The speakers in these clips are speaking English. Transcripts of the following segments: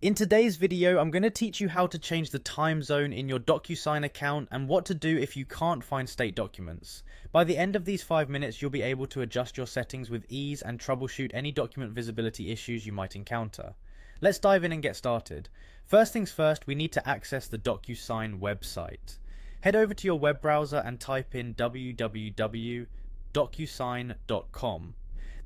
In today's video, I'm going to teach you how to change the time zone in your Docusign account and what to do if you can't find state documents. By the end of these 5 minutes, you'll be able to adjust your settings with ease and troubleshoot any document visibility issues you might encounter. Let's dive in and get started. First things first, we need to access the Docusign website. Head over to your web browser and type in www.docusign.com.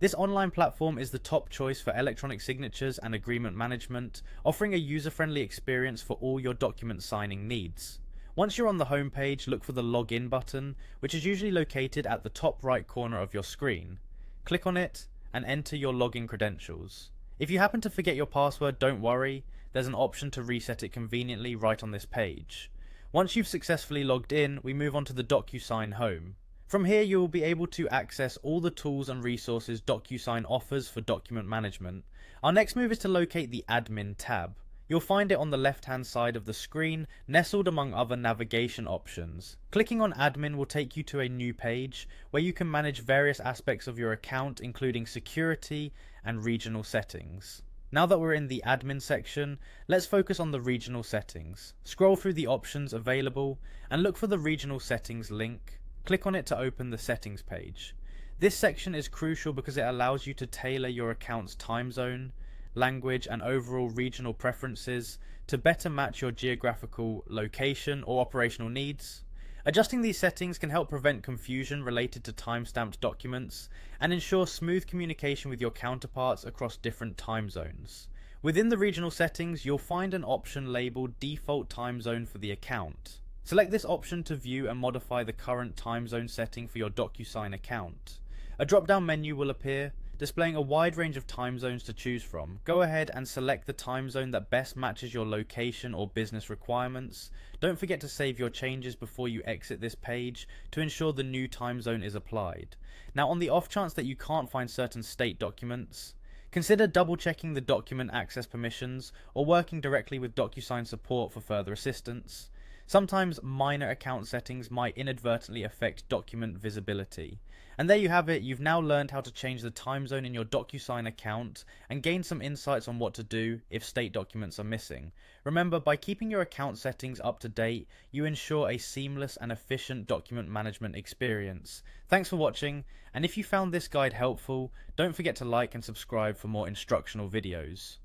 This online platform is the top choice for electronic signatures and agreement management, offering a user-friendly experience for all your document signing needs. Once you're on the home page, look for the Login button, which is usually located at the top right corner of your screen. Click on it and enter your login credentials. If you happen to forget your password, don't worry, there's an option to reset it conveniently right on this page. Once you've successfully logged in, we move on to the Docusign home. From here, you will be able to access all the tools and resources Docusign offers for document management. Our next move is to locate the Admin tab. You'll find it on the left-hand side of the screen, nestled among other navigation options. Clicking on Admin will take you to a new page where you can manage various aspects of your account, including security and regional settings. Now that we're in the Admin section, let's focus on the regional settings. Scroll through the options available and look for the Regional Settings link. Click on it to open the settings page. This section is crucial because it allows you to tailor your account's time zone, language, and overall regional preferences to better match your geographical location or operational needs. Adjusting these settings can help prevent confusion related to timestamped documents and ensure smooth communication with your counterparts across different time zones. Within the regional settings, you'll find an option labeled Default Time Zone for the account. Select this option to view and modify the current time zone setting for your Docusign account. A drop-down menu will appear, displaying a wide range of time zones to choose from. Go ahead and select the time zone that best matches your location or business requirements. Don't forget to save your changes before you exit this page to ensure the new time zone is applied. Now, on the off chance that you can't find certain state documents, consider double-checking the document access permissions or working directly with Docusign support for further assistance. Sometimes minor account settings might inadvertently affect document visibility. And there you have it, you've now learned how to change the time zone in your Docusign account and gain some insights on what to do if state documents are missing. Remember, by keeping your account settings up to date, you ensure a seamless and efficient document management experience. Thanks for watching, and if you found this guide helpful, don't forget to like and subscribe for more instructional videos.